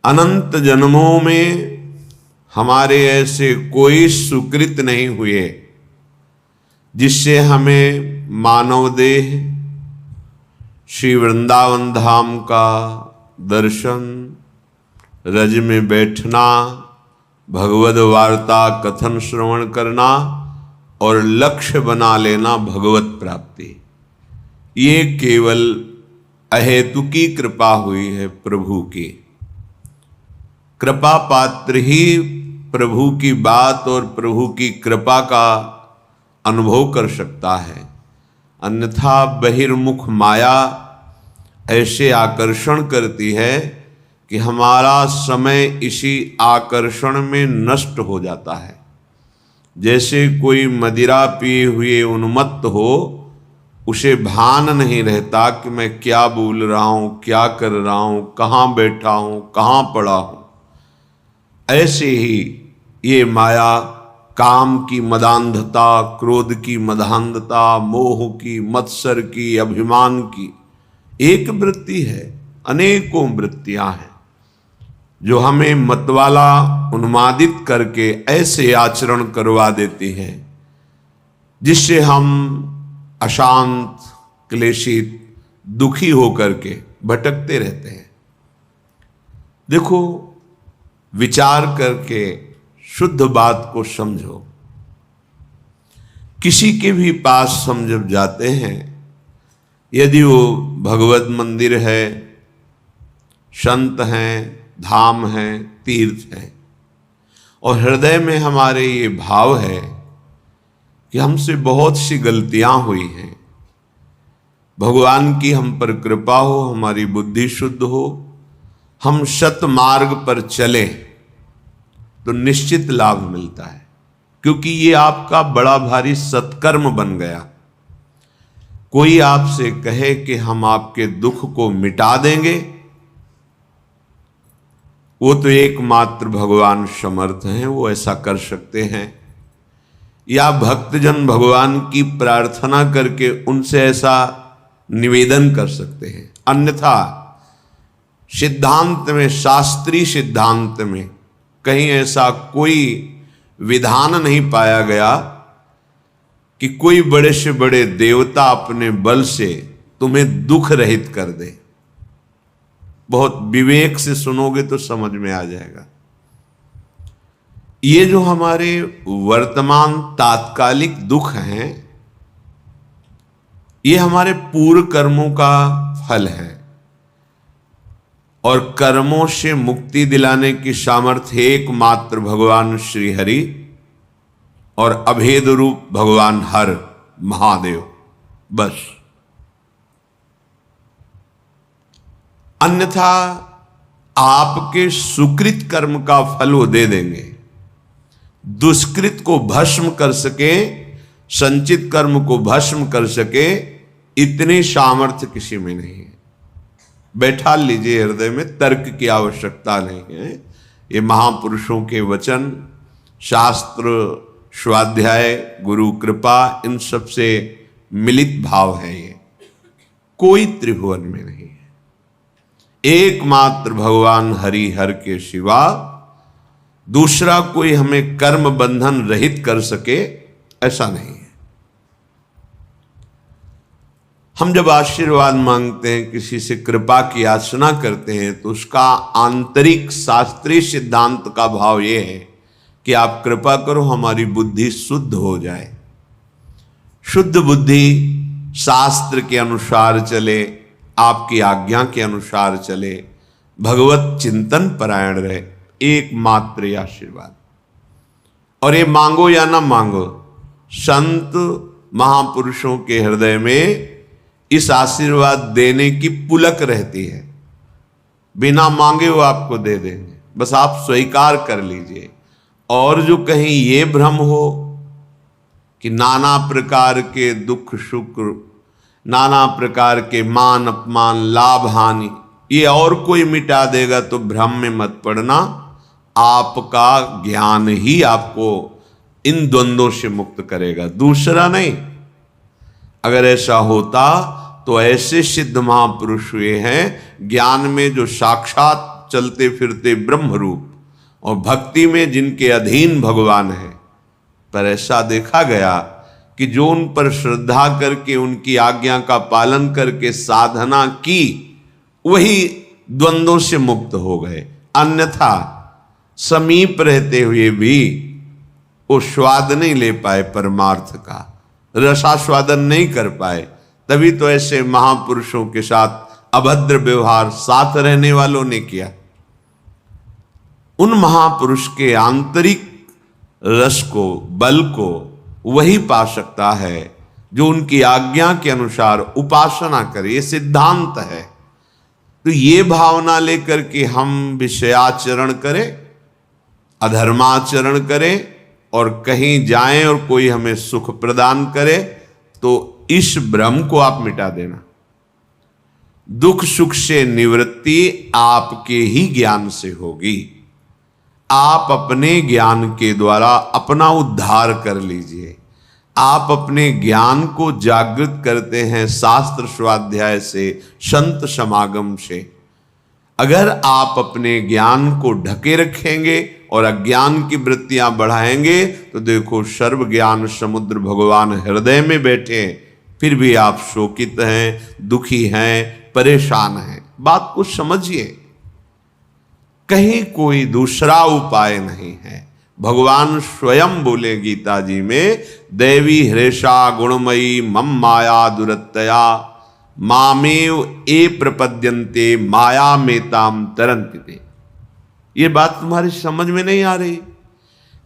अनंत जन्मों में हमारे ऐसे कोई सुकृत नहीं हुए जिससे हमें मानव देह श्री वृंदावन धाम का दर्शन, रज में बैठना, भगवद वार्ता कथन श्रवण करना और लक्ष्य बना लेना भगवत प्राप्ति। ये केवल अहेतुकी कृपा हुई है प्रभु की। कृपा पात्र ही प्रभु की बात और प्रभु की कृपा का अनुभव कर सकता है, अन्यथा बहिर्मुख माया ऐसे आकर्षण करती है कि हमारा समय इसी आकर्षण में नष्ट हो जाता है। जैसे कोई मदिरा पिए हुए उन्मत्त हो, उसे भान नहीं रहता कि मैं क्या बोल रहा हूँ, क्या कर रहा हूँ, कहाँ बैठा हूँ, कहाँ पड़ा हूँ। ऐसे ही ये माया काम की मदांधता, क्रोध की मदांधता, मोह की, मत्सर की, अभिमान की एक वृत्ति है, अनेकों वृत्तियां हैं जो हमें मतवाला उन्मादित करके ऐसे आचरण करवा देती हैं जिससे हम अशांत, क्लेशित, दुखी होकर के भटकते रहते हैं। देखो, विचार करके शुद्ध बात को समझो। किसी के भी पास हम जब जाते हैं, यदि वो भगवत मंदिर है, संत हैं, धाम हैं, तीर्थ हैं, और हृदय में हमारे ये भाव है कि हमसे बहुत सी गलतियां हुई हैं, भगवान की हम पर कृपा हो, हमारी बुद्धि शुद्ध हो, हम सत मार्ग पर चलें तो निश्चित लाभ मिलता है, क्योंकि ये आपका बड़ा भारी सत्कर्म बन गया। कोई आपसे कहे कि हम आपके दुख को मिटा देंगे, वो तो एकमात्र भगवान समर्थ हैं, वो ऐसा कर सकते हैं। या भक्तजन भगवान की प्रार्थना करके उनसे ऐसा निवेदन कर सकते हैं। अन्यथा सिद्धांत में, शास्त्रीय सिद्धांत में कहीं ऐसा कोई विधान नहीं पाया गया कि कोई बड़े से बड़े देवता अपने बल से तुम्हें दुख रहित कर दे। बहुत विवेक से सुनोगे तो समझ में आ जाएगा। ये जो हमारे वर्तमान तात्कालिक दुख हैं, ये हमारे पूर्व कर्मों का फल है, और कर्मों से मुक्ति दिलाने की सामर्थ्य एकमात्र भगवान श्री हरि और अभेद रूप भगवान हर महादेव, बस। अन्यथा आपके सुकृत कर्म का फल वो दे देंगे। दुष्कृत को भस्म कर सके, संचित कर्म को भस्म कर सके, इतनी सामर्थ्य किसी में नहीं है। बैठा लीजिए हृदय में, तर्क की आवश्यकता नहीं है। ये महापुरुषों के वचन, शास्त्र, स्वाध्याय, गुरु कृपा, इन सब से मिलित भाव है। ये कोई त्रिभुवन में नहीं है। एकमात्र भगवान हरि हर के सिवा दूसरा कोई हमें कर्म बंधन रहित कर सके, ऐसा नहीं है। हम जब आशीर्वाद मांगते हैं, किसी से कृपा की याचना करते हैं, तो उसका आंतरिक शास्त्रीय सिद्धांत का भाव यह है कि आप कृपा करो हमारी बुद्धि शुद्ध हो जाए। शुद्ध बुद्धि शास्त्र के अनुसार चले, आपकी आज्ञा के अनुसार चले, भगवत चिंतन परायण रहे, एकमात्र आशीर्वाद। और ये मांगो या ना मांगो, संत महापुरुषों के हृदय में इस आशीर्वाद देने की पुलक रहती है। बिना मांगे वो आपको दे देंगे, बस आप स्वीकार कर लीजिए। और जो कहीं ये भ्रम हो कि नाना प्रकार के दुख सुख, नाना प्रकार के मान अपमान, लाभ हानि, ये और कोई मिटा देगा, तो भ्रम में मत पड़ना। आपका ज्ञान ही आपको इन द्वंद्वों से मुक्त करेगा, दूसरा नहीं। अगर ऐसा होता तो ऐसे सिद्ध महापुरुष हुए हैं ज्ञान में जो साक्षात चलते फिरते ब्रह्म रूप, और भक्ति में जिनके अधीन भगवान है। पर ऐसा देखा गया कि जो उन पर श्रद्धा करके उनकी आज्ञा का पालन करके साधना की, वही द्वंद्वों से मुक्त हो गए। अन्यथा समीप रहते हुए भी वो स्वाद नहीं ले पाए, परमार्थ का रसास्वादन नहीं कर पाए। तभी तो ऐसे महापुरुषों के साथ अभद्र व्यवहार साथ रहने वालों ने किया। उन महापुरुष के आंतरिक रस को, बल को वही पा सकता है जो उनकी आज्ञा के अनुसार उपासना करे। ये सिद्धांत है। तो ये भावना लेकर के हम विषयाचरण करें, अधर्माचरण करें और कहीं जाएं और कोई हमें सुख प्रदान करे, तो इस भ्रम को आप मिटा देना। दुख सुख से निवृत्ति आपके ही ज्ञान से होगी। आप अपने ज्ञान के द्वारा अपना उद्धार कर लीजिए। आप अपने ज्ञान को जागृत करते हैं शास्त्र स्वाध्याय से, संत समागम से। अगर आप अपने ज्ञान को ढके रखेंगे और अज्ञान की वृत्तियां बढ़ाएंगे, तो देखो सर्व ज्ञान समुद्र भगवान हृदय में बैठे, फिर भी आप शोकित हैं, दुखी हैं, परेशान हैं। बात को समझिए, कहीं कोई दूसरा उपाय नहीं है। भगवान स्वयं बोले गीता जी में, देवी हृषा गुणमयी मम माया दुरत्तया मामेव ए प्रपद्यन्ते माया मेताम तरन्ति। ये बात तुम्हारी समझ में नहीं आ रही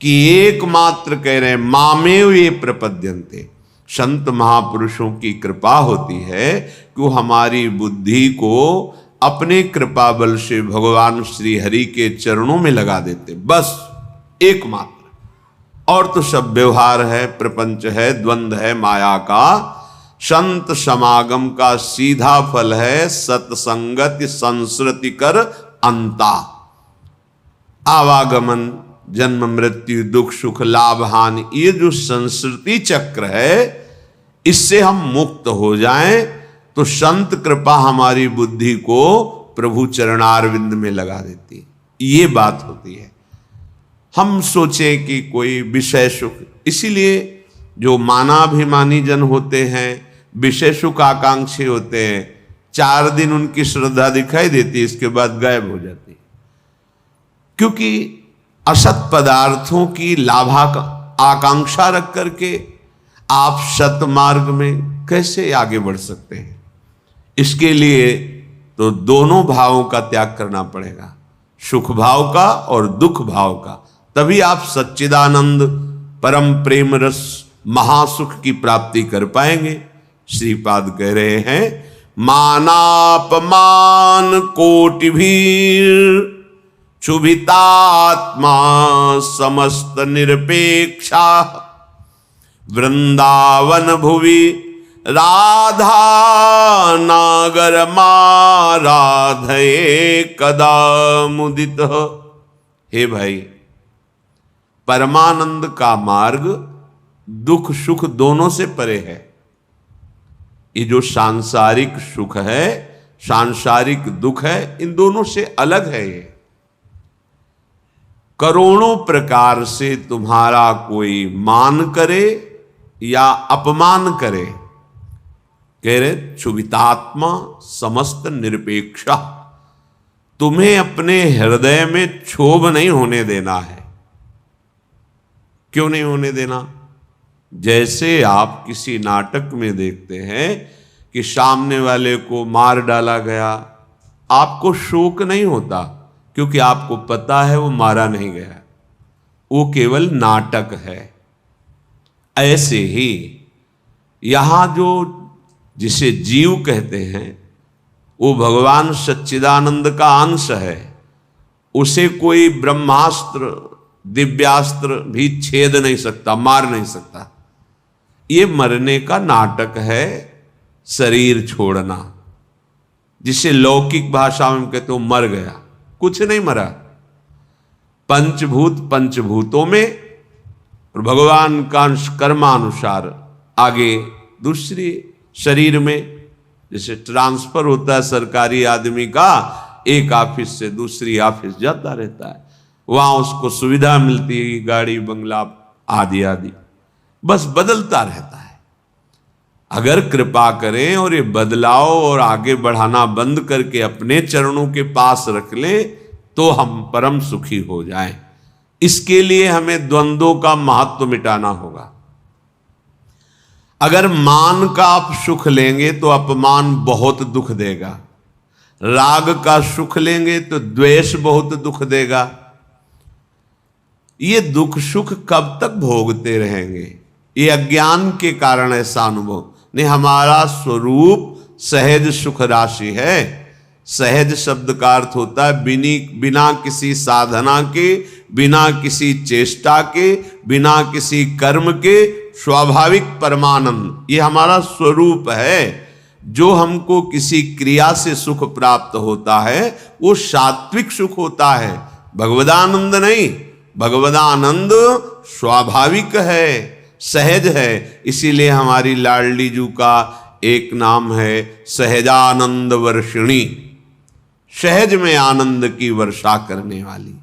कि एकमात्र कह रहे हैं मामेव ये प्रपद्यन्ते। संत महापुरुषों की कृपा होती है कि वो हमारी बुद्धि को अपने कृपा बल से भगवान श्री हरि के चरणों में लगा देते, बस एकमात्र। और तो सब व्यवहार है, प्रपंच है, द्वंद्व है माया का। संत समागम का सीधा फल है सत्संगति संस्कृति कर अंता। आवागमन, जन्म मृत्यु, दुख सुख, लाभ हानि, ये जो संस्कृति चक्र है, इससे हम मुक्त हो जाएं तो संत कृपा हमारी बुद्धि को प्रभु चरणारविंद में लगा देती है। ये बात होती है। हम सोचें कि कोई विषय सुख, इसीलिए जो मानाभिमानी जन होते हैं, विषय सुख आकांक्षी होते हैं, 4 दिन उनकी श्रद्धा दिखाई देती है, इसके बाद गायब हो जाती है। क्योंकि असत पदार्थों की लाभा आकांक्षा रख करके आप सत मार्ग में कैसे आगे बढ़ सकते हैं? इसके लिए तो दोनों भावों का त्याग करना पड़ेगा, सुख भाव का और दुख भाव का। तभी आप सच्चिदानंद परम प्रेम रस महासुख की प्राप्ति कर पाएंगे। श्रीपाद कह रहे हैं, मानापमान कोटि भीर क्षुभितात्मा समस्त निरपेक्षा वृंदावन भुवि राधा नागर माराधये कदा मुदित। हे भाई, परमानंद का मार्ग दुख सुख दोनों से परे है। ये जो सांसारिक सुख है, सांसारिक दुख है, इन दोनों से अलग है। ये करोड़ों प्रकार से तुम्हारा कोई मान करे या अपमान करे, कह रहे क्षुभितात्मा समस्त निरपेक्षा। तुम्हें अपने हृदय में क्षोभ नहीं होने देना है। क्यों नहीं होने देना? जैसे आप किसी नाटक में देखते हैं कि सामने वाले को मार डाला गया, आपको शोक नहीं होता, क्योंकि आपको पता है वो मारा नहीं गया, वो केवल नाटक है। ऐसे ही यहां जो जिसे जीव कहते हैं, वो भगवान सच्चिदानंद का अंश है। उसे कोई ब्रह्मास्त्र दिव्यास्त्र भी छेद नहीं सकता, मार नहीं सकता। ये मरने का नाटक है, शरीर छोड़ना, जिसे लौकिक भाषा में कहते हो मर गया। कुछ नहीं मरा। पंचभूत पंचभूतों में और भगवान का कर्मानुसार आगे दूसरी शरीर में, जैसे ट्रांसफर होता है सरकारी आदमी का, एक ऑफिस से दूसरी ऑफिस जाता रहता है, वहां उसको सुविधा मिलती है, गाड़ी बंगला आदि आदि, बस बदलता रहता है। अगर कृपा करें और ये बदलाव और आगे बढ़ाना बंद करके अपने चरणों के पास रख लें तो हम परम सुखी हो जाएं। इसके लिए हमें द्वंद्वों का महत्व मिटाना होगा। अगर मान का आप सुख लेंगे तो अपमान बहुत दुख देगा, राग का सुख लेंगे तो द्वेष बहुत दुख देगा। ये दुख सुख कब तक भोगते रहेंगे? ये अज्ञान के कारण ऐसा अनुभव नहीं। हमारा स्वरूप सहज सुख राशि है। सहज शब्द का अर्थ होता है बिना किसी साधना के, बिना किसी चेष्टा के, बिना किसी कर्म के स्वाभाविक परमानंद। ये हमारा स्वरूप है। जो हमको किसी क्रिया से सुख प्राप्त होता है वो सात्विक सुख होता है, भगवदानंद नहीं। भगवदानंद स्वाभाविक है, सहज है। इसीलिए हमारी लाडली जू का एक नाम है सहजानंद वर्षिणी, सहज में आनंद की वर्षा करने वाली।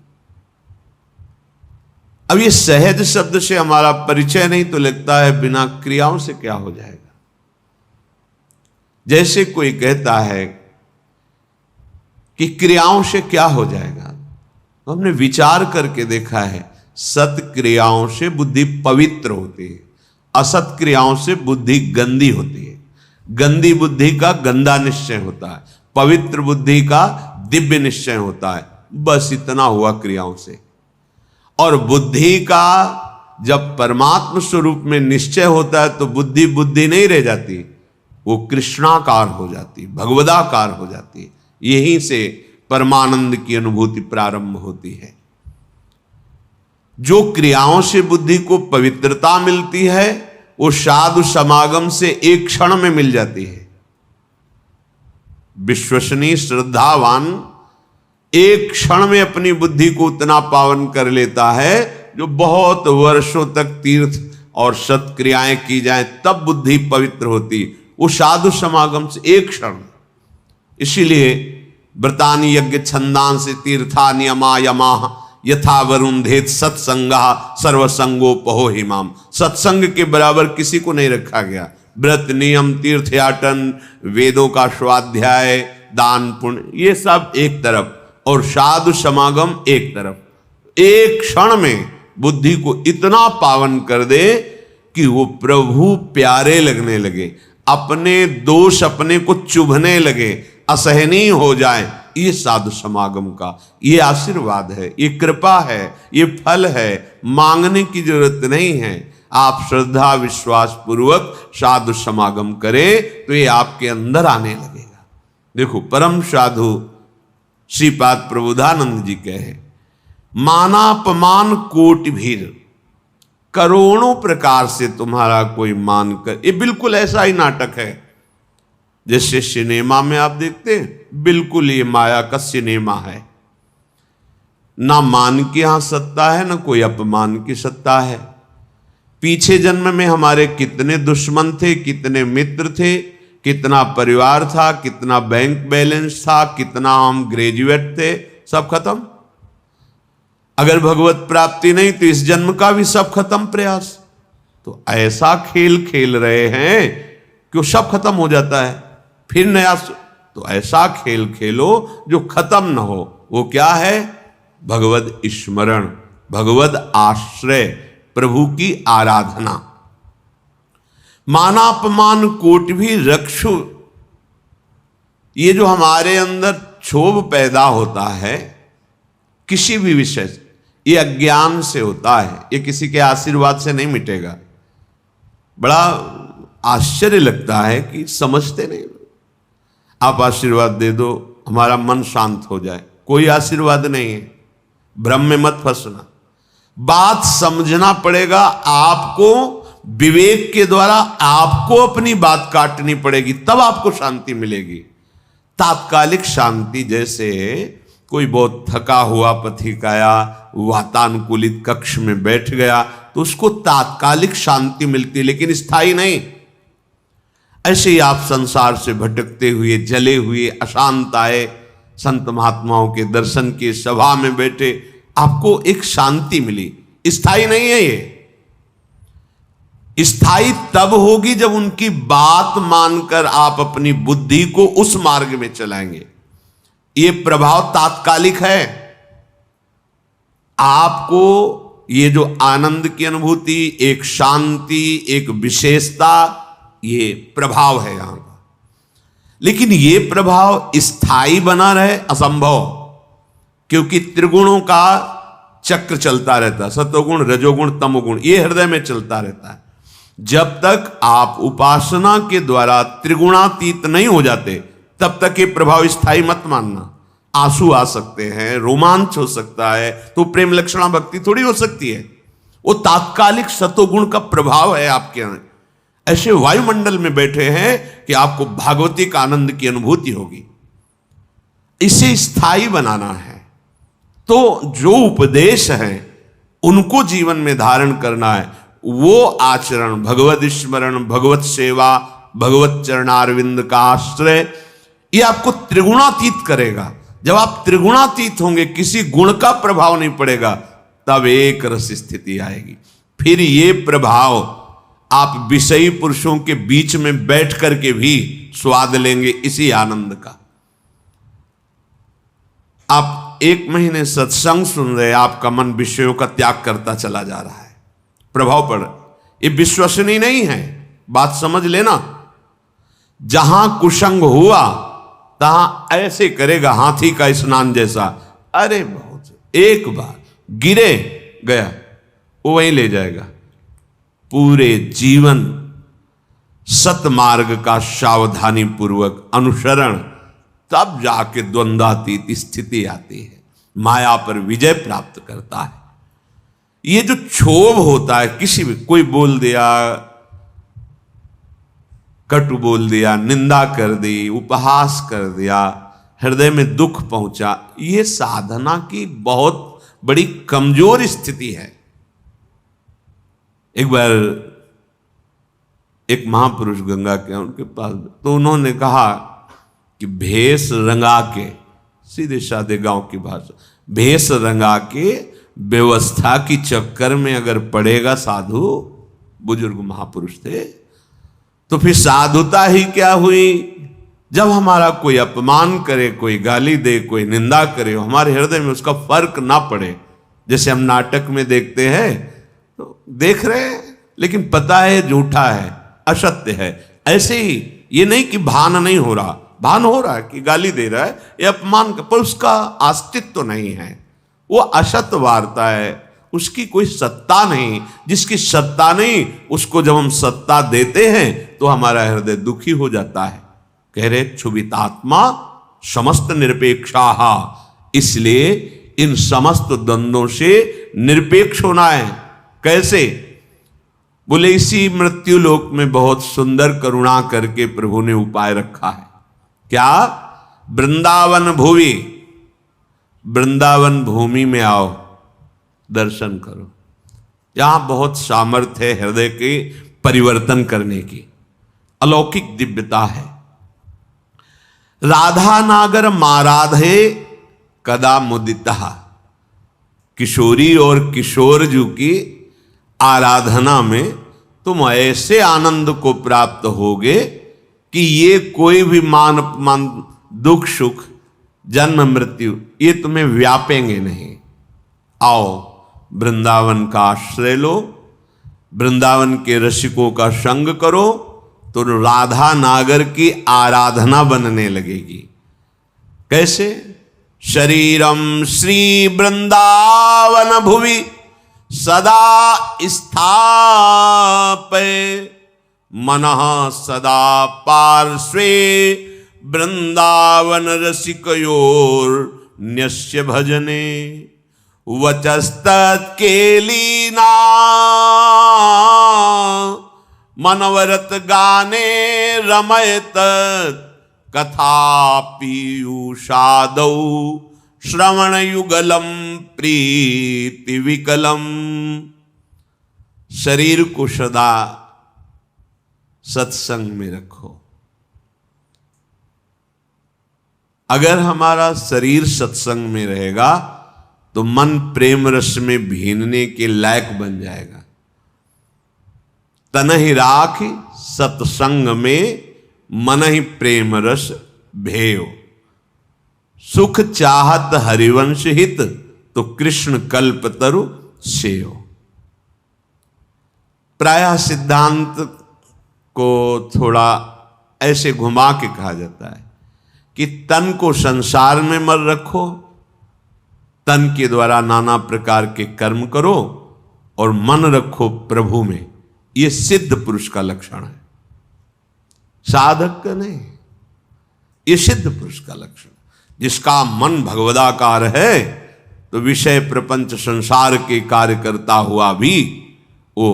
अब ये सहज शब्द से हमारा परिचय नहीं तो लगता है बिना क्रियाओं से क्या हो जाएगा। जैसे कोई कहता है कि क्रियाओं से क्या हो जाएगा, हमने विचार करके देखा है सत क्रियाओं से बुद्धि पवित्र होती है, असत क्रियाओं से बुद्धि गंदी होती है। गंदी बुद्धि का गंदा निश्चय होता है, पवित्र बुद्धि का दिव्य निश्चय होता है। बस इतना हुआ क्रियाओं से। और बुद्धि का जब परमात्म स्वरूप में निश्चय होता है तो बुद्धि बुद्धि नहीं रह जाती, वो कृष्णाकार हो जाती, भगवदाकार हो जाती। यहीं से परमानंद की अनुभूति प्रारंभ होती है। जो क्रियाओं से बुद्धि को पवित्रता मिलती है वो साधु समागम से एक क्षण में मिल जाती है। विश्वसनीय श्रद्धावान एक क्षण में अपनी बुद्धि को उतना पावन कर लेता है जो बहुत वर्षों तक तीर्थ और सत्क्रियाएं की जाएं तब बुद्धि पवित्र होती। वो साधु समागम से एक क्षण। इसीलिए व्रतानि यज्ञ छंदांसि तीर्था नियमा यमा यथा वरुंधेत सत्संगा सर्वसंगोपहो हिमाम। सत्संग के बराबर किसी को नहीं रखा गया। व्रत नियम तीर्थयाटन वेदों का स्वाध्याय दान पुण्य ये सब एक तरफ और साधु समागम एक तरफ। एक क्षण में बुद्धि को इतना पावन कर दे कि वो प्रभु प्यारे लगने लगे, अपने दोष अपने को चुभने लगे, असहनीय हो जाए। ये साधु समागम का ये आशीर्वाद है, ये कृपा है, ये फल है। मांगने की जरूरत नहीं है। आप श्रद्धा विश्वास पूर्वक साधु समागम करें तो ये आपके अंदर आने लगेगा। देखो परम साधु श्रीपाद प्रबोधानंद जी कहे मानापमान कोटि भीर, करोड़ों प्रकार से तुम्हारा कोई मान कर। ये बिल्कुल ऐसा ही नाटक है जैसे सिनेमा में आप देखते हैं, बिल्कुल ये माया का सिनेमा है। ना मान की यहां सत्ता है ना कोई अपमान की सत्ता है। पीछे जन्म में हमारे कितने दुश्मन थे, कितने मित्र थे, कितना परिवार था, कितना बैंक बैलेंस था, कितना हम ग्रेजुएट थे, सब खत्म। अगर भगवत प्राप्ति नहीं तो इस जन्म का भी सब खत्म प्रयास। तो ऐसा खेल खेल रहे हैं कि वो सब खत्म हो जाता है, फिर नया। तो ऐसा खेल खेलो जो खत्म न हो। वो क्या है? भगवद स्मरण, भगवद आश्रय, प्रभु की आराधना। मानापमान कोटि भी रक्षु। ये जो हमारे अंदर क्षोभ पैदा होता है किसी भी विषय से, ये अज्ञान से होता है, ये किसी के आशीर्वाद से नहीं मिटेगा। बड़ा आश्चर्य लगता है कि समझते नहीं। आप आशीर्वाद दे दो हमारा मन शांत हो जाए, कोई आशीर्वाद नहीं है। भ्रम में मत फंसना, बात समझना पड़ेगा। आपको विवेक के द्वारा आपको अपनी बात काटनी पड़ेगी, तब आपको शांति मिलेगी। तात्कालिक शांति, जैसे कोई बहुत थका हुआ पथिक आया, वातानुकूलित कक्ष में बैठ गया तो उसको तात्कालिक शांति मिलती, लेकिन स्थायी नहीं। ऐसे ही आप संसार से भटकते हुए, जले हुए, अशांत आए, संत महात्माओं के दर्शन की सभा में बैठे, आपको एक शांति मिली। स्थायी नहीं है ये। स्थायी तब होगी जब उनकी बात मानकर आप अपनी बुद्धि को उस मार्ग में चलाएंगे। ये प्रभाव तात्कालिक है। आपको ये जो आनंद की अनुभूति, एक शांति, एक विशेषता, ये प्रभाव है यहां का। लेकिन ये प्रभाव स्थायी बना रहे असंभव, क्योंकि त्रिगुणों का चक्र चलता रहता है। सतोगुण, रजोगुण, तमोगुण, ये हृदय में चलता रहता है। जब तक आप उपासना के द्वारा त्रिगुणातीत नहीं हो जाते, तब तक ये प्रभाव स्थायी मत मानना। आंसू आ सकते हैं, रोमांच हो सकता है, तो प्रेम लक्षणा भक्ति थोड़ी हो सकती है। वो तात्कालिक सतोगुण का प्रभाव है आपके यहां। ऐसे वायुमंडल में बैठे हैं कि आपको भागवतिक आनंद की अनुभूति होगी। इसे स्थायी बनाना है तो जो उपदेश है उनको जीवन में धारण करना है। वो आचरण, भगवत स्मरण, भगवत सेवा, भगवत चरणारविंद का आश्रय, ये आपको त्रिगुणातीत करेगा। जब आप त्रिगुणातीत होंगे, किसी गुण का प्रभाव नहीं पड़ेगा, तब एक रस स्थिति आएगी। फिर ये प्रभाव आप विषयी पुरुषों के बीच में बैठ करके भी स्वाद लेंगे इसी आनंद का। आप 1 महीने सत्संग सुन रहे, आपका मन विषयों का त्याग करता चला जा रहा है, प्रभाव पड़। ये विश्वसनीय नहीं है, बात समझ लेना। जहां कुसंग हुआ तहां ऐसे करेगा हाथी का स्नान जैसा। अरे बहुत, एक बार गिरे गया, वो वहीं ले जाएगा। पूरे जीवन सतमार्ग का सावधानी पूर्वक अनुसरण, तब जाके द्वंद्वातीत स्थिति आती है, माया पर विजय प्राप्त करता है। ये जो क्षोभ होता है, किसी भी कोई बोल दिया, कटु बोल दिया, निंदा कर दी, उपहास कर दिया, हृदय में दुख पहुंचा, ये साधना की बहुत बड़ी कमजोर स्थिति है। एक बार एक महापुरुष गंगा के उनके पास, तो उन्होंने कहा कि भेष रंगा के, सीधे साधे गांव की भाषा, भेष रंगा के व्यवस्था की चक्कर में अगर पड़ेगा साधु, बुजुर्ग महापुरुष थे, तो फिर साधुता ही क्या हुई। जब हमारा कोई अपमान करे, कोई गाली दे, कोई निंदा करे, हमारे हृदय में उसका फर्क ना पड़े। जैसे हम नाटक में देखते हैं, तो देख रहे हैं लेकिन पता है झूठा है, असत्य है। ऐसे ही ये नहीं कि भान नहीं हो रहा, भान हो रहा है कि गाली दे रहा है, ये अपमान का, पर उसका अस्तित्व तो नहीं है, वो असत्य वार्ता है, उसकी कोई सत्ता नहीं। जिसकी सत्ता नहीं, उसको जब हम सत्ता देते हैं तो हमारा हृदय दुखी हो जाता है। कह रहे क्षुभितात्मा समस्त निरपेक्षा, इसलिए इन समस्त द्वंद्वों से निरपेक्ष होना है। कैसे? बोले इसी मृत्यु लोक में बहुत सुंदर करुणा करके प्रभु ने उपाय रखा है। क्या? वृंदावन भूमि, वृंदावन भूमि में आओ, दर्शन करो। यहां बहुत सामर्थ्य है हृदय के परिवर्तन करने की, अलौकिक दिव्यता है। राधा नागर माराधे कदा मुदिता, किशोरी और किशोर जी की आराधना में तुम ऐसे आनंद को प्राप्त होगे कि ये कोई भी मान अपमान, दुख सुख, जन्म मृत्यु, ये तुम्हें व्यापेंगे नहीं। आओ वृंदावन का आश्रय लो, वृंदावन के रसिकों का संग करो, तो राधा नागर की आराधना बनने लगेगी। कैसे? शरीरम श्री वृंदावन भुवि सदा स्थापय, मनः सदा पार्श्वे वृंदावन रसिकयोर न्यस्य भजने, वचस्तत् केलीना मनवरत गाने रमयत, कथा पीयूषादौ श्रवण युगलम प्रीति विकलम। शरीर को सदा सत्संग में रखो, अगर हमारा शरीर सत्संग में रहेगा तो मन प्रेम रस में भीनने के लायक बन जाएगा। तन ही राख सत्संग में मन ही प्रेम रस भेयो, सुख चाहत हरिवंश हित तो कृष्ण कल्प तरु सेयो। प्रायः सिद्धांत को थोड़ा ऐसे घुमा के कहा जाता है कि तन को संसार में मत रखो, तन के द्वारा नाना प्रकार के कर्म करो और मन रखो प्रभु में। यह सिद्ध पुरुष का लक्षण है, साधक का नहीं। यह सिद्ध पुरुष का लक्षण, जिसका मन भगवदाकार है तो विषय प्रपंच संसार के कार्य करता हुआ भी वो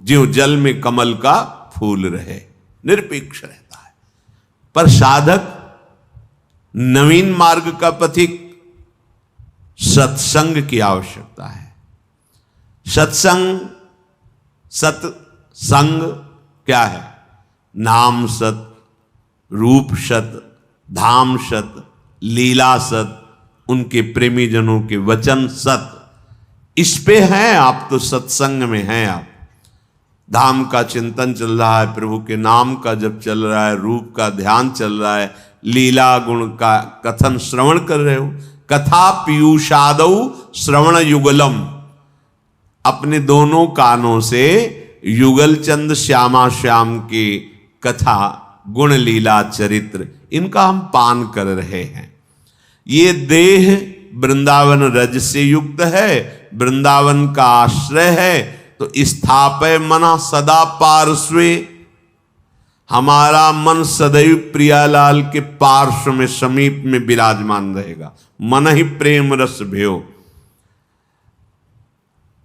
ज्यों जल में कमल का फूल रहे, निरपेक्ष रहता है। पर साधक, नवीन मार्ग का पथिक, सत्संग की आवश्यकता है। सत्संग, सत्संग क्या है? नाम सत, रूप सत, धाम सत, लीला सत, उनके प्रेमी जनों के वचन सत। इस पे हैं आप, तो सत्संग में हैं आप। धाम का चिंतन चल रहा है, प्रभु के नाम का जब चल रहा है, रूप का ध्यान चल रहा है, लीला गुण का कथन श्रवण कर रहे हो। कथा पीयूषादौ श्रवण युगलम, अपने दोनों कानों से युगल चंद श्यामा श्याम की कथा, गुण लीला चरित्र, इनका हम पान कर रहे हैं। ये देह वृंदावन रज से युक्त है, वृंदावन का आश्रय है, तो स्थापय मना सदा पार्श्वे, हमारा मन सदैव प्रियालाल के पार्श्व में, समीप में विराजमान रहेगा। मन ही प्रेम रस भयो।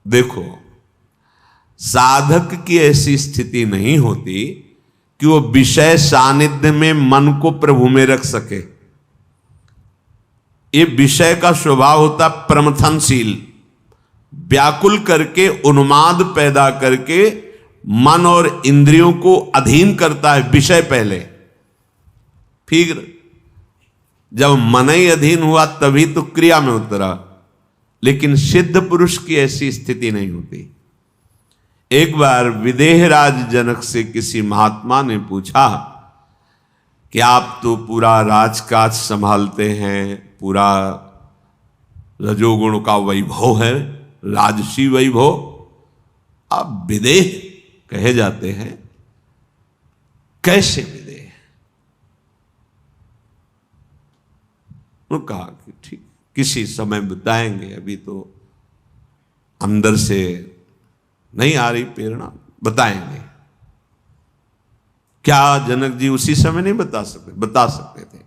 देखो, साधक की ऐसी स्थिति नहीं होती कि वो विषय सानिध्य में मन को प्रभु में रख सके। ये विषय का स्वभाव होता प्रमथनशील, व्याकुल करके, उन्माद पैदा करके मन और इंद्रियों को अधीन करता है। विषय पहले, फिर जब मन ही अधीन हुआ तभी तो क्रिया में उतरा। लेकिन सिद्ध पुरुष की ऐसी स्थिति नहीं होती। एक बार विदेहराज जनक से किसी महात्मा ने पूछा कि आप तो पूरा राजकाज संभालते हैं, पूरा रजोगुण का वैभव है, राजसी वैभव, आप विदेह कहे जाते हैं, कैसे विदेह? उन्होंने कहा कि ठीक, किसी समय बताएंगे, अभी तो अंदर से नहीं आ रही प्रेरणा, बताएंगे। क्या जनक जी उसी समय नहीं बता सकते? बता सकते थे,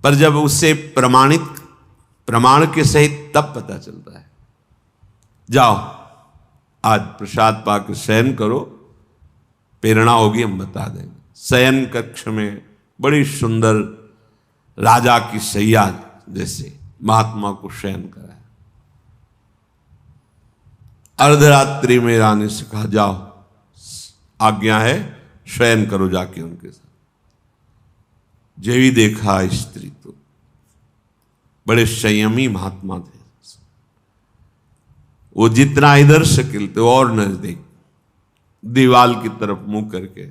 पर जब उससे प्रमाण के सहित तब पता चलता है। जाओ, आज प्रसाद पाकर शयन करो, प्रेरणा होगी हम बता देंगे। शयन कक्ष में बड़ी सुंदर राजा की सैया जैसे महात्मा को शयन कराया। अर्धरात्रि में रानी से कहा, जाओ, आज्ञा है, शयन करो जाके उनके साथ। जेवी देखा स्त्री तो बड़े संयमी महात्मा थे। वो जितना इधर शकील थे और नजदीक, दीवाल की तरफ मुंह करके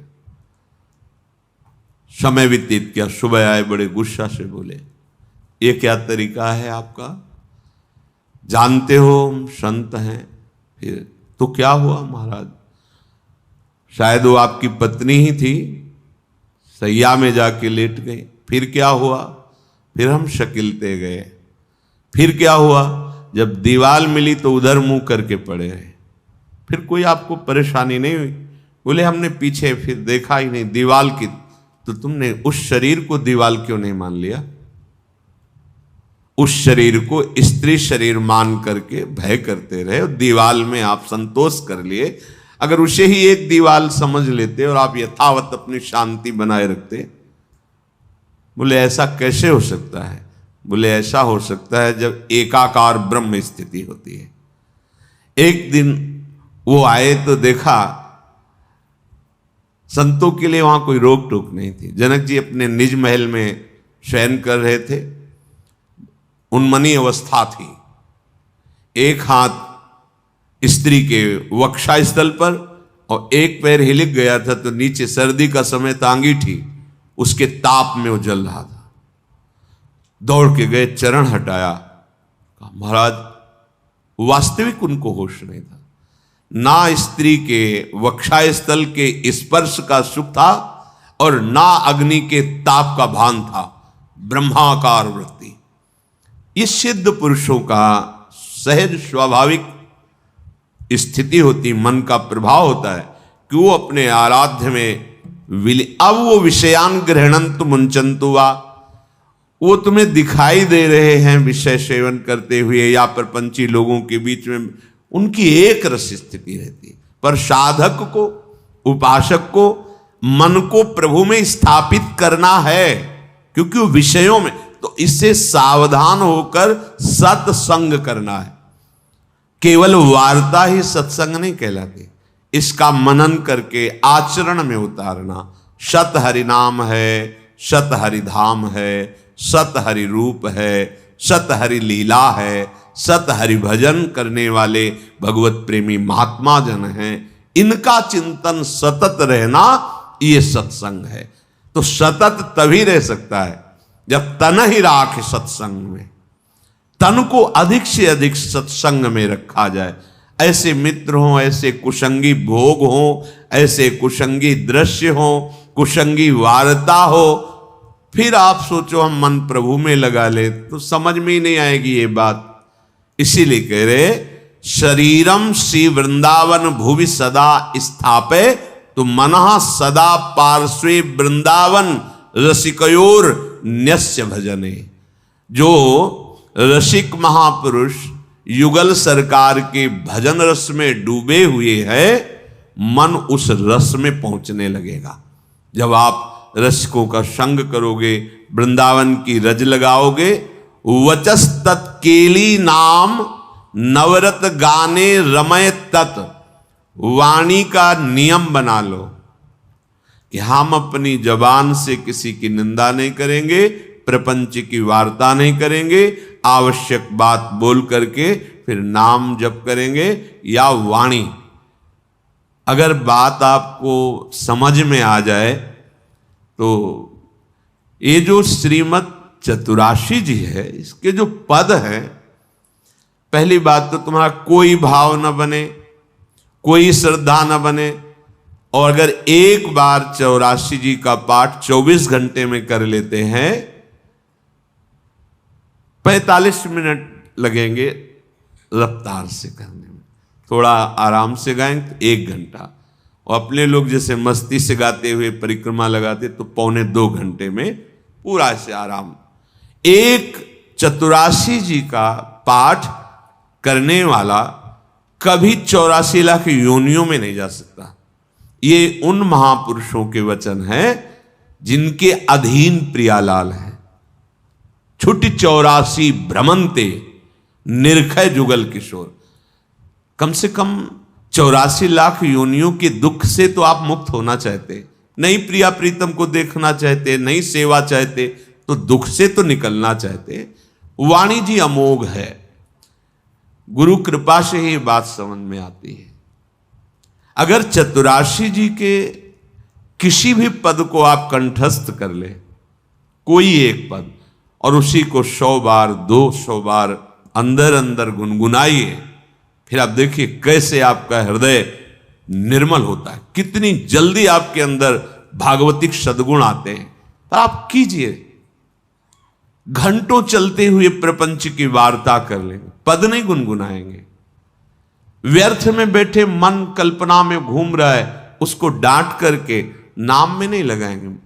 समय व्यतीत किया। सुबह आए, बड़े गुस्सा से बोले, ये क्या तरीका है आपका? जानते हो हम संत हैं। फिर तो क्या हुआ महाराज? शायद वो आपकी पत्नी ही थी, सैया में जाके लेट गई। फिर क्या हुआ? फिर हम शकीलते गए। फिर क्या हुआ? जब दीवाल मिली तो उधर मुंह करके पड़े रहे। फिर कोई आपको परेशानी नहीं हुई? बोले हमने पीछे फिर देखा ही नहीं, दीवाल की। तो तुमने उस शरीर को दीवाल क्यों नहीं मान लिया? उस शरीर को स्त्री शरीर मान करके भय करते रहे और दीवाल में आप संतोष कर लिए। अगर उसे ही एक दीवाल समझ लेते और आप यथावत अपनी शांति बनाए रखते। बोले ऐसा कैसे हो सकता है? बोले ऐसा हो सकता है जब एकाकार ब्रह्म स्थिति होती है। एक दिन वो आए तो देखा संतों के लिए वहां कोई रोक टोक नहीं थी। जनक जी अपने निज महल में शयन कर रहे थे, उन्मनी अवस्था थी। एक हाथ स्त्री के वक्षा स्थल पर और एक पैर हिलक गया था, तो नीचे सर्दी का समय था, अंगीठी उसके ताप में वो जल रहा था। दौड़ के गए, चरण हटाया, कहा महाराज वास्तविक उनको होश नहीं था, ना स्त्री के वक्षास्थल के स्पर्श का सुख था और ना अग्नि के ताप का भान था, ब्रह्माकार वृत्ति। ये सिद्ध पुरुषों का सहज स्वाभाविक स्थिति होती, मन का प्रभाव होता है कि वो अपने आराध्य में अब वो विषयान ग्रहणंतु मुंचंतु वा, वो तुम्हें दिखाई दे रहे हैं विषय सेवन करते हुए या प्रपंची लोगों के बीच में, उनकी एक रस स्थिति रहती है। पर साधक को, उपासक को मन को प्रभु में स्थापित करना है, क्योंकि वो विषयों में, तो इससे सावधान होकर सत्संग करना है। केवल वार्ता ही सत्संग नहीं कहलाती, इसका मनन करके आचरण में उतारना। सत हरि नाम है, सत हरि धाम है, सत हरि रूप है, सत हरि लीला है, सत हरि भजन करने वाले भगवत प्रेमी महात्मा जन हैं, इनका चिंतन सतत रहना, ये सत्संग है। तो सतत तभी रह सकता है जब तन ही राख सत्संग में, तन को अधिक से अधिक सत्संग में रखा जाए। ऐसे मित्र हों, ऐसे कुसंगी भोग हों, ऐसे कुसंगी दृश्य हों, कुसंगी वार्ता हो, फिर आप सोचो हम मन प्रभु में लगा ले, तो समझ में ही नहीं आएगी ये बात। इसीलिए कह रहे शरीरम श्री वृंदावन भुवि सदा स्थापे, तो मनः सदा पार्श्वे वृंदावन रसिकयोर न्यस्य भजने। जो रसिक महापुरुष युगल सरकार के भजन रस में डूबे हुए है, मन उस रस में पहुंचने लगेगा। जब आप रसिकों का संग करोगे, वृंदावन की रज लगाओगे, वचस तत्केली नाम नवरत गाने रमय तत्, वाणी का नियम बना लो कि हम अपनी जबान से किसी की निंदा नहीं करेंगे, प्रपंच की वार्ता नहीं करेंगे, आवश्यक बात बोल करके फिर नाम जप करेंगे या वाणी। अगर बात आपको समझ में आ जाए तो ये जो श्रीमद् चतुराशी जी है, इसके जो पद है, पहली बात तो तुम्हारा कोई भाव न बने, कोई श्रद्धा न बने, और अगर एक बार 84 जी का पाठ 24 घंटे में कर लेते हैं, 45 मिनट लगेंगे रफ्तार से करने में, थोड़ा आराम से गाएंगे तो 1 घंटा, और अपने लोग जैसे मस्ती से गाते हुए परिक्रमा लगाते तो 1.25 घंटे में पूरा से आराम। एक 84 जी का पाठ करने वाला कभी 84 लाख योनियों में नहीं जा सकता। ये उन महापुरुषों के वचन हैं जिनके अधीन प्रियालाल है। छुट्टी 84 भ्रमंते निर्खय जुगल किशोर, कम से कम 84 लाख योनियों के दुख से तो आप मुक्त होना चाहते, नहीं प्रिया प्रीतम को देखना चाहते, नहीं सेवा चाहते, तो दुख से तो निकलना चाहते। वाणी जी अमोघ है, गुरु कृपा से ही बात समझ में आती है। अगर चतुराशी जी के किसी भी पद को आप कंठस्थ कर ले, कोई एक पद, और उसी को 100 बार 200 बार अंदर अंदर गुनगुनाइए, फिर आप देखिए कैसे आपका हृदय निर्मल होता है, कितनी जल्दी आपके अंदर भागवतिक सद्गुण आते हैं। तो आप कीजिए, घंटों चलते हुए प्रपंच की वार्ता कर लेंगे, पद नहीं गुनगुनाएंगे। व्यर्थ में बैठे मन कल्पना में घूम रहा है, उसको डांट करके नाम में नहीं लगाएंगे।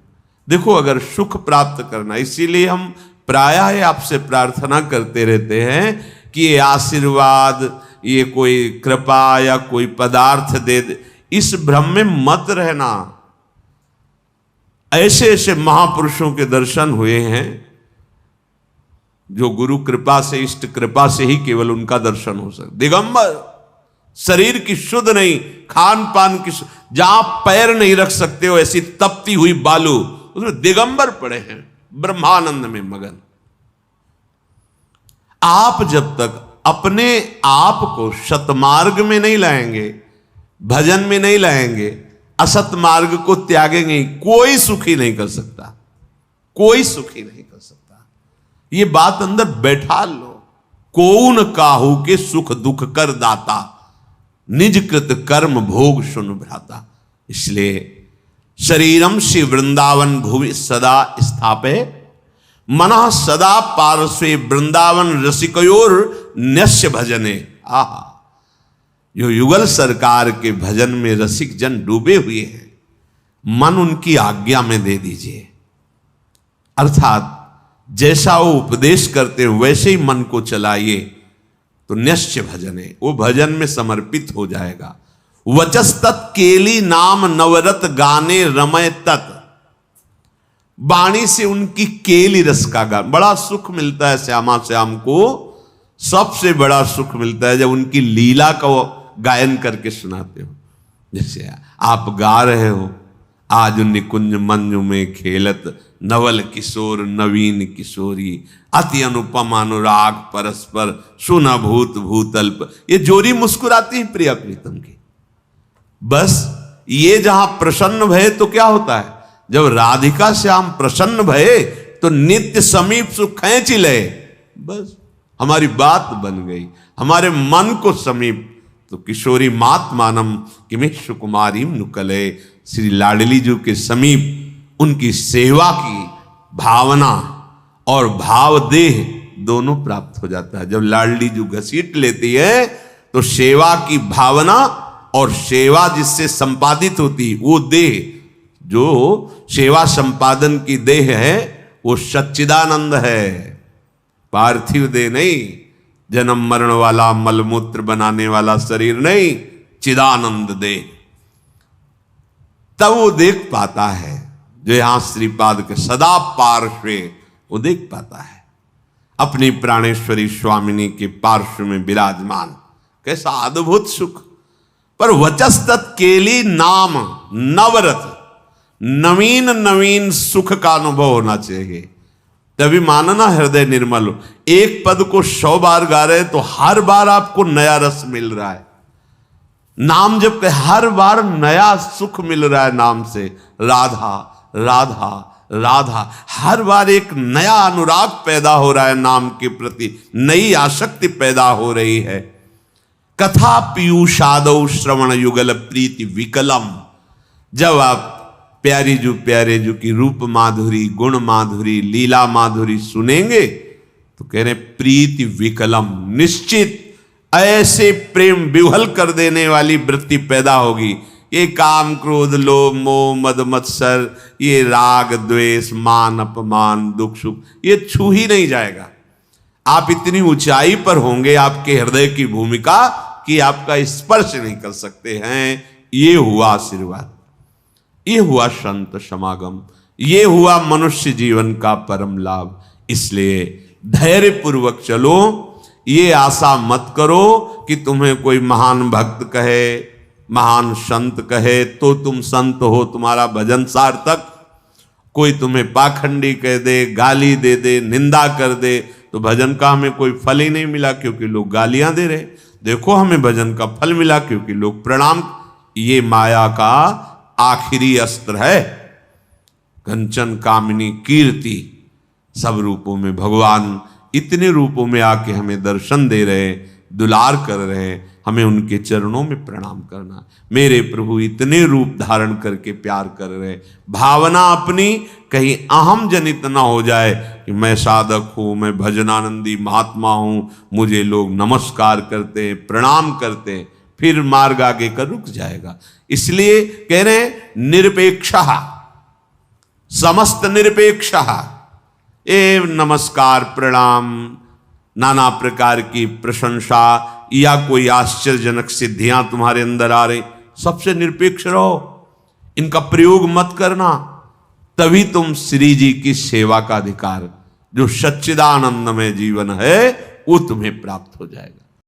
देखो, अगर सुख प्राप्त करना, इसीलिए हम प्रायः आपसे प्रार्थना करते रहते हैं कि ये आशीर्वाद, ये कोई कृपा या कोई पदार्थ दे दे, इस भ्रम में मत रहना। ऐसे ऐसे महापुरुषों के दर्शन हुए हैं जो गुरु कृपा से, इष्ट कृपा से ही केवल उनका दर्शन हो सकता। दिगंबर, शरीर की शुद्ध नहीं, खान पान की, जहां पैर नहीं रख सकते हो ऐसी तपती हुई बालू, उसमें दिगंबर पड़े हैं, ब्रह्मानंद में मगन। आप जब तक अपने आप को सतमार्ग में नहीं लाएंगे, भजन में नहीं लाएंगे, असत मार्ग को त्यागेंगे, कोई सुखी नहीं कर सकता, कोई सुखी नहीं कर सकता। ये बात अंदर बैठा लो। कौन काहू के सुख दुख कर दाता, निज कृत कर्म भोग सुन भ्राता। इसलिए शरीरम श्री वृंदावन भुवि सदा स्थापे, मना सदा पार्श्वे वृंदावन रसिकयोर न्यस्य भजने। आहा, जो युगल सरकार के भजन में रसिक जन डूबे हुए हैं, मन उनकी आज्ञा में दे दीजिए। अर्थात जैसा वो उपदेश करते हैं वैसे ही मन को चलाइए, तो न्यस्य भजने, वो भजन में समर्पित हो जाएगा। वचस्तत् केली नाम नवरत गाने रमय तत्, वाणी से उनकी केली रस का गान, बड़ा सुख मिलता है श्यामा श्याम को। सबसे बड़ा सुख मिलता है जब उनकी लीला का गायन करके सुनाते हो। जैसे आप गा रहे हो, आज निकुंज मंजु में खेलत नवल किशोर नवीन किशोरी, अति अनुपम अनुराग परस्पर सुना भूत भूतल्प। ये जोरी मुस्कुराती है प्रिया प्रीतम की। बस ये जहां प्रसन्न भये तो क्या होता है, जब राधिका श्याम प्रसन्न भये तो नित्य समीप सुख खींच ले। बस हमारी बात बन गई, हमारे मन को समीप। तो किशोरी मात मानम किमे सुकुमारी नुकले, श्री लाडली जी के समीप उनकी सेवा की भावना और भाव देह दोनों प्राप्त हो जाता है। जब लाडली जी घसीट लेती है तो सेवा की भावना और सेवा जिससे संपादित होती, वो देह, जो सेवा संपादन की देह है, वो सच्चिदानंद है, पार्थिव देह नहीं, जन्म मरण वाला मलमूत्र बनाने वाला शरीर नहीं, चिदानंद देह। तब वो देख पाता है, जो यहां श्रीपाद के सदा पार्श्वे, वो देख पाता है अपनी प्राणेश्वरी स्वामिनी के पार्श्व में विराजमान। कैसा अद्भुत सुख। पर वचस्तत् केली नाम नवरत, नवीन नवीन सुख का अनुभव होना चाहिए, तभी मानना हृदय निर्मल हो। एक पद को 100 बार गा रहे तो हर बार आपको नया रस मिल रहा है। नाम जब के हर बार नया सुख मिल रहा है नाम से। राधा राधा राधा, हर बार एक नया अनुराग पैदा हो रहा है नाम के प्रति, नई आसक्ति पैदा हो रही है। कथा पीयूषादौ श्रवण युगल प्रीति विकलम, जब आप प्यारे जो की रूप माधुरी, गुण माधुरी, लीला माधुरी सुनेंगे तो कह रहे प्रीति विकलम, निश्चित ऐसे प्रेम विह्वल कर देने वाली वृत्ति पैदा होगी। ये काम क्रोध लोभ मोह मद मत्सर, ये राग द्वेष मान अपमान दुख सुख, ये छू ही नहीं जाएगा। आप इतनी ऊंचाई पर होंगे आपके हृदय की भूमिका कि आपका स्पर्श नहीं कर सकते हैं। ये हुआ आशीर्वाद, ये हुआ संत समागम, ये हुआ मनुष्य जीवन का परम लाभ। इसलिए धैर्य पूर्वक चलो, ये आशा मत करो कि तुम्हें कोई महान भक्त कहे, महान संत कहे तो तुम संत हो, तुम्हारा भजन सार्थक। कोई तुम्हें पाखंडी कह दे, गाली दे दे, निंदा कर दे, तो भजन का हमें कोई फल ही नहीं मिला, क्योंकि लोग गालियां दे रहे। देखो हमें भजन का फल मिला क्योंकि लोग प्रणाम। ये माया का आखिरी अस्त्र है। कंचन कामिनी कीर्ति, सब रूपों में भगवान इतने रूपों में आके हमें दर्शन दे रहे, दुलार कर रहे, हमें उनके चरणों में प्रणाम करना। मेरे प्रभु इतने रूप धारण करके प्यार कर रहे, भावना अपनी कहीं अहम जनित ना हो जाए कि मैं साधक हूं, मैं भजनानंदी महात्मा हूं, मुझे लोग नमस्कार करते प्रणाम करते, फिर मार्ग आगे का रुक जाएगा। इसलिए कह रहे निरपेक्षः, समस्त निरपेक्षः, ए नमस्कार प्रणाम, नाना प्रकार की प्रशंसा या कोई आश्चर्यजनक सिद्धियां तुम्हारे अंदर आ रही, सबसे निरपेक्ष रहो, इनका प्रयोग मत करना। तभी तुम श्री जी की सेवा का अधिकार, जो सच्चिदानंदमय जीवन है, वो तुम्हें प्राप्त हो जाएगा।